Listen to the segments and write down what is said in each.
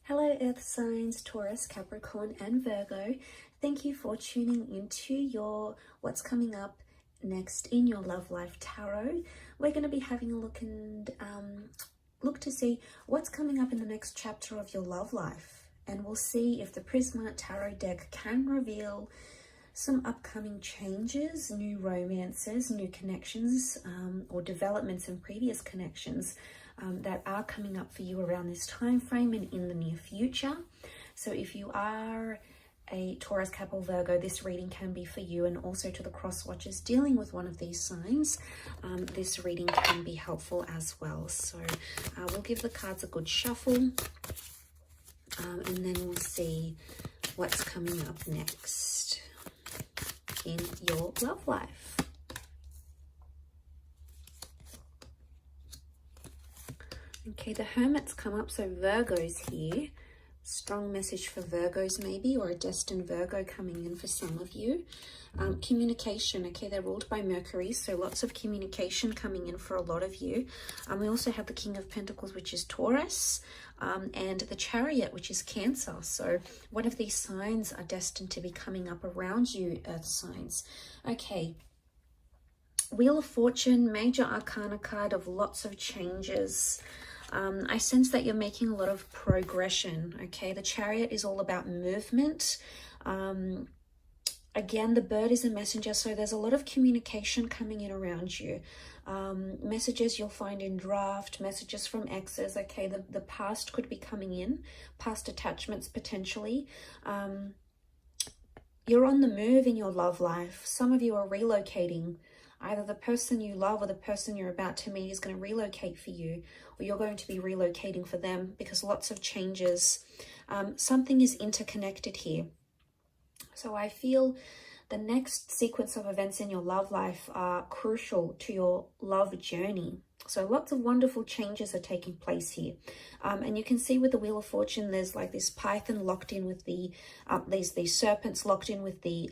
Hello Earth signs, Taurus, Capricorn and Virgo. Thank you for tuning into your what's coming up next in your love life tarot. We're going to be having a look and look to see what's coming up in the next chapter of your love life. And we'll see if the Prisma Tarot deck can reveal some upcoming changes, new romances, new connections, or developments in previous connections that are coming up for you around this time frame and in the near future. So if you are a Taurus, Cap or Virgo, this reading can be for you, and also to the cross watchers dealing with one of these signs, this reading can be helpful as well. So we'll give the cards a good shuffle, and then we'll see what's coming up next in your love life. Okay, the Hermit's come up, so Virgo's here. Strong message for Virgos maybe, or a destined Virgo coming in for some of you. Communication, okay, they're ruled by Mercury, so lots of communication coming in for a lot of you. We also have the King of Pentacles, which is Taurus, and the Chariot, which is Cancer. So one of these signs are destined to be coming up around you, Earth signs. Okay, Wheel of Fortune, major arcana card of lots of changes. I sense that you're making a lot of progression, okay? The Chariot is all about movement. Again, the bird is a messenger, so there's a lot of communication coming in around you. Messages you'll find in draft, messages from exes, okay? The past could be coming in, past attachments potentially. You're on the move in your love life. Some of you are relocating. Either the person you love or the person you're about to meet is going to relocate for you, or you're going to be relocating for them, because lots of changes. Something is interconnected here. So I feel the next sequence of events in your love life are crucial to your love journey. So lots of wonderful changes are taking place here. And you can see with the Wheel of Fortune, there's like this python locked in with the, these serpents locked in with the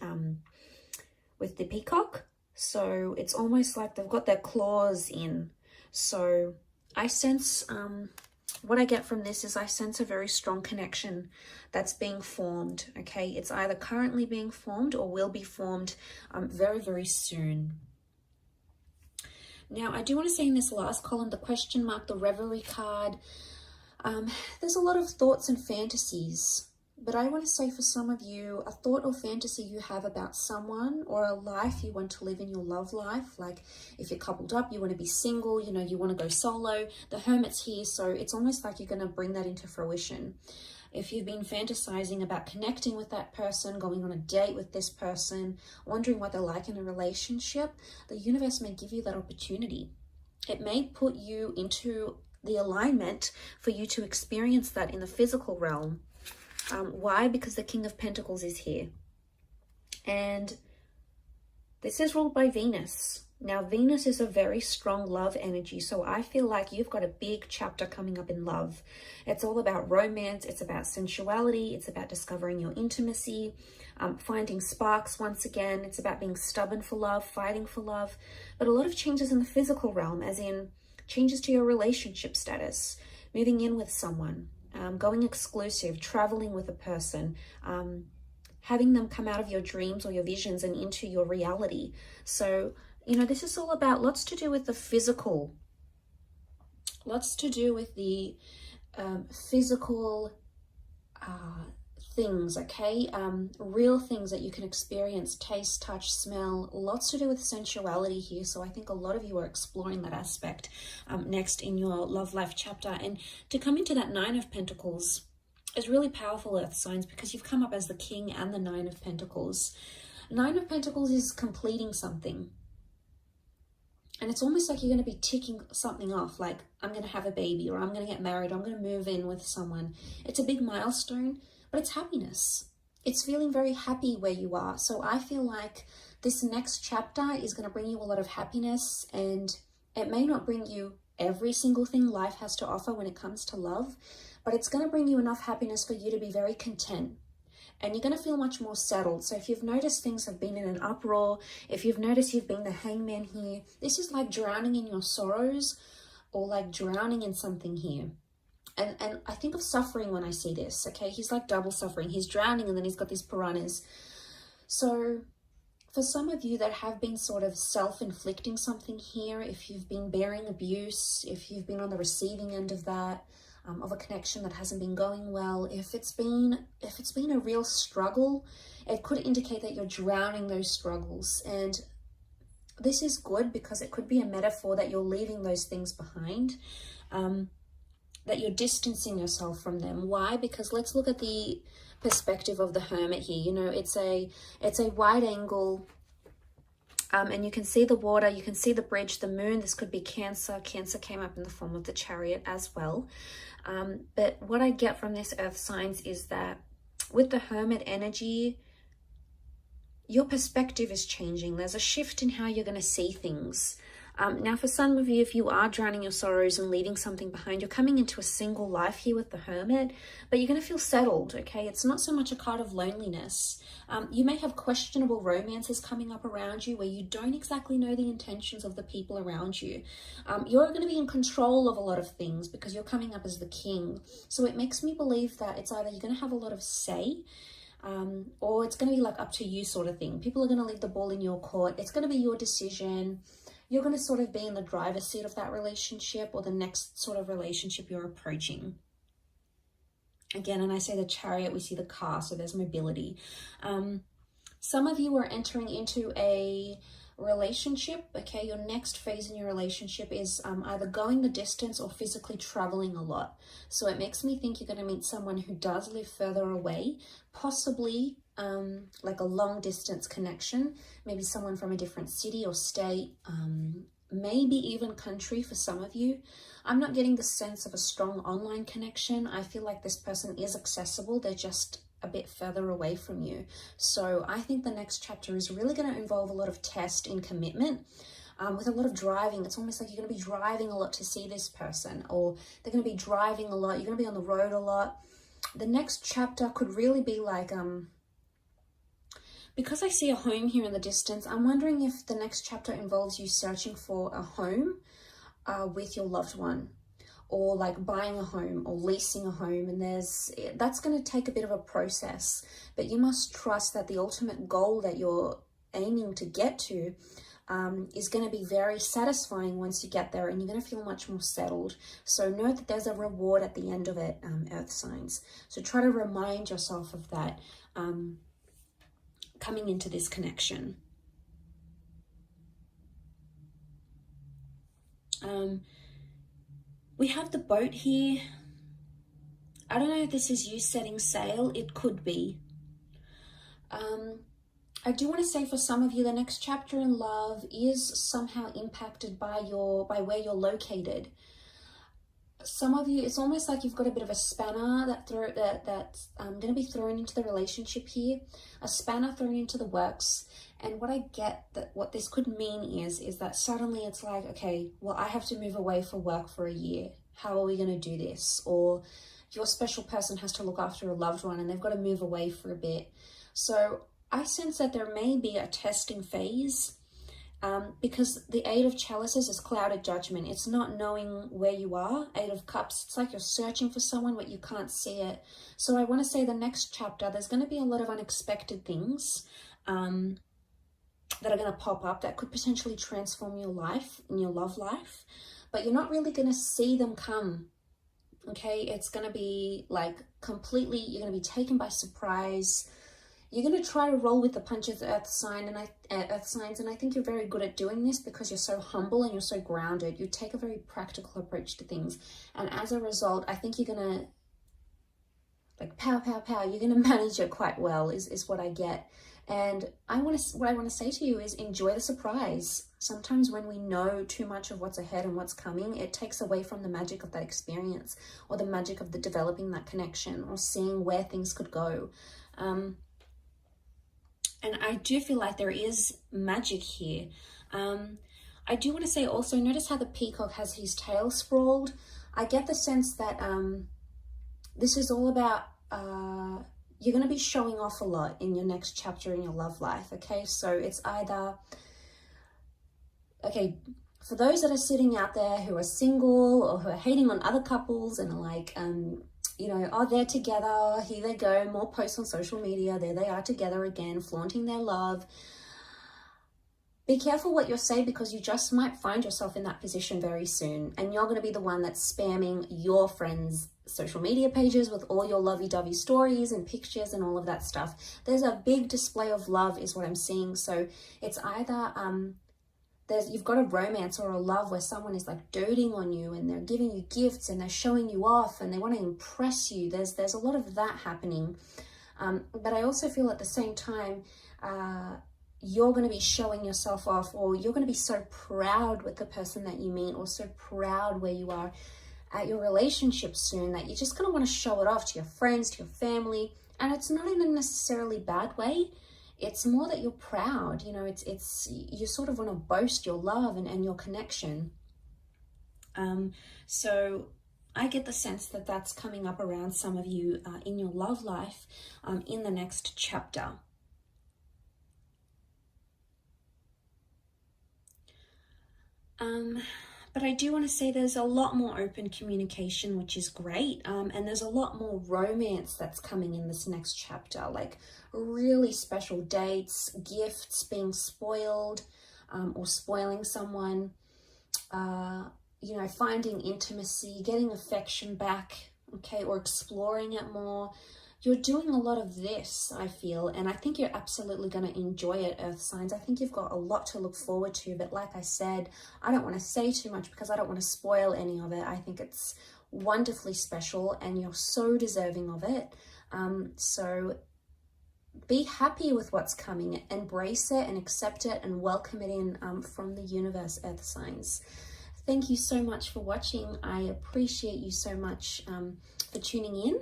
peacock. So it's almost like they've got their claws in. So I sense, what I get from this is I sense a very strong connection that's being formed, okay? It's either currently being formed or will be formed very, very soon. Now, I do want to say in this last column, the question mark, the Reverie card, there's a lot of thoughts and fantasies. But I want to say for some of you, a thought or fantasy you have about someone, or a life you want to live in your love life. Like if you're coupled up, you want to be single, you know, you want to go solo. The Hermit's here, so it's almost like you're going to bring that into fruition. If you've been fantasizing about connecting with that person, going on a date with this person, wondering what they're like in a relationship, the universe may give you that opportunity. It may put you into the alignment for you to experience that in the physical realm. Why? Because the King of Pentacles is here. And this is ruled by Venus. Now, Venus is a very strong love energy. So I feel like you've got a big chapter coming up in love. It's all about romance. It's about sensuality. It's about discovering your intimacy, finding sparks once again. It's about being stubborn for love, fighting for love. But a lot of changes in the physical realm, as in changes to your relationship status, moving in with someone. Going exclusive, traveling with a person, having them come out of your dreams or your visions and into your reality. So, you know, this is all about lots to do with the physical, lots to do with the physical things, okay? Real things that you can experience, taste, touch, smell, lots to do with sensuality here. So I think a lot of you are exploring that aspect next in your love life chapter. And to come into that Nine of Pentacles is really powerful, Earth signs, because you've come up as the King and the Nine of Pentacles. Nine of Pentacles is completing something. And it's almost like you're going to be ticking something off, like I'm going to have a baby, or I'm going to get married, or I'm going to move in with someone. It's a big milestone. But it's happiness. It's feeling very happy where you are. So I feel like this next chapter is going to bring you a lot of happiness, and it may not bring you every single thing life has to offer when it comes to love, but it's going to bring you enough happiness for you to be very content. And you're going to feel much more settled. So if you've noticed things have been in an uproar, if you've noticed you've been the hangman here, this is like drowning in your sorrows, or like drowning in something here. and I think of suffering when I see this, okay? He's like double suffering. He's drowning and then he's got these piranhas. So for some of you that have been sort of self-inflicting something here, if you've been bearing abuse, if you've been on the receiving end of that, of a connection that hasn't been going well, if it's been a real struggle, it could indicate that you're drowning those struggles. And this is good because it could be a metaphor that you're leaving those things behind, that you're distancing yourself from them. Why? Because let's look at the perspective of the Hermit here. You know, it's a wide angle, and you can see the water, you can see the bridge, the moon. This could be Cancer. Cancer came up in the form of the Chariot as well. But what I get from this earth signs is that with the Hermit energy, your perspective is changing. There's a shift in how you're going to see things. Now, for some of you, if you are drowning your sorrows and leaving something behind, you're coming into a single life here with the Hermit, but you're going to feel settled, okay? It's not so much a card of loneliness. You may have questionable romances coming up around you where you don't exactly know the intentions of the people around you. You're going to be in control of a lot of things because you're coming up as the king. So it makes me believe that it's either you're going to have a lot of say, or it's going to be like up to you sort of thing. People are going to leave the ball in your court. It's going to be your decision. You're going to sort of be in the driver's seat of that relationship or the next sort of relationship you're approaching. Again, and I say the Chariot, we see the car, so there's mobility. Some of you are entering into a relationship, okay? Your next phase in your relationship is either going the distance or physically traveling a lot. So it makes me think you're going to meet someone who does live further away, possibly like a long distance connection, maybe someone from a different city or state, maybe even country for some of you. I'm not getting the sense of a strong online connection. I feel like this person is accessible. They're just a bit further away from you. So I think the next chapter is really going to involve a lot of test in commitment, with a lot of driving. It's almost like you're going to be driving a lot to see this person, or they're going to be driving a lot. You're going to be on the road a lot. The next chapter could really be like, because I see a home here in the distance, I'm wondering if the next chapter involves you searching for a home with your loved one, or like buying a home or leasing a home. And that's going to take a bit of a process, but you must trust that the ultimate goal that you're aiming to get to is going to be very satisfying once you get there, and you're going to feel much more settled. So know that there's a reward at the end of it, earth signs. So try to remind yourself of that coming into this connection. We have the boat here. I don't know if this is you setting sail. It could be. I do want to say for some of you, the next chapter in love is somehow impacted by where you're located. Some of you, it's almost like you've got a bit of a spanner that's going to be thrown into the relationship here, a spanner thrown into the works. And what I get that what this could mean is that suddenly it's like, okay, well, I have to move away for work for a year. How are we going to do this? Or your special person has to look after a loved one and they've got to move away for a bit. So I sense that there may be a testing phase, because the Eight of Chalices is clouded judgment. It's not knowing where you are. Eight of Cups, it's like you're searching for someone but you can't see it. So I want to say the next chapter, there's going to be a lot of unexpected things that are going to pop up that could potentially transform your life and your love life, but you're not really going to see them come. Okay, it's going to be like completely, you're going to be taken by surprise. You're going to try to roll with the punches, earth signs, and I think you're very good at doing this because you're so humble and you're so grounded. You take a very practical approach to things, and as a result, I think you're going to like pow. You're going to manage it quite well. Is what I get. And what I want to say to you is enjoy the surprise. Sometimes when we know too much of what's ahead and what's coming, it takes away from the magic of that experience, or the magic of the developing that connection, or seeing where things could go. And I do feel like there is magic here. I do want to say also, notice how the peacock has his tail sprawled. I get the sense that this is all about, you're going to be showing off a lot in your next chapter in your love life, okay? So it's either, okay, for those that are sitting out there who are single or who are hating on other couples and are like, you know, oh, they're together, here they go, more posts on social media, there they are together again, flaunting their love. Be careful what you say, because you just might find yourself in that position very soon, and you're going to be the one that's spamming your friends' social media pages with all your lovey-dovey stories and pictures and all of that stuff. There's a big display of love is what I'm seeing. So it's either you've got a romance or a love where someone is like doting on you and they're giving you gifts and they're showing you off and they want to impress you. There's a lot of that happening. But I also feel at the same time, you're going to be showing yourself off, or you're going to be so proud with the person that you meet, or so proud where you are at your relationship soon, that you're just going to want to show it off to your friends, to your family. And it's not in a necessarily bad way. It's more that you're proud, you know, it's you sort of want to boast your love and your connection. So I get the sense that that's coming up around some of you in your love life in the next chapter. But I do want to say there's a lot more open communication, which is great. And there's a lot more romance that's coming in this next chapter, like really special dates, gifts, being spoiled, or spoiling someone, you know, finding intimacy, getting affection back, okay, or exploring it more. You're doing a lot of this, I feel, and I think you're absolutely going to enjoy it, Earth signs. I think you've got a lot to look forward to, but like I said, I don't want to say too much because I don't want to spoil any of it. I think it's wonderfully special and you're so deserving of it. So be happy with what's coming, embrace it and accept it and welcome it in from the universe, Earth signs. Thank you so much for watching. I appreciate you so much for tuning in.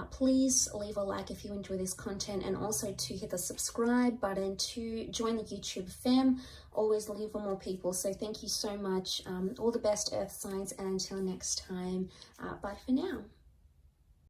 Please leave a like if you enjoy this content, and also to hit the subscribe button to join the YouTube fam. Always looking for more people. So thank you so much. All the best, Earth signs, and until next time, bye for now.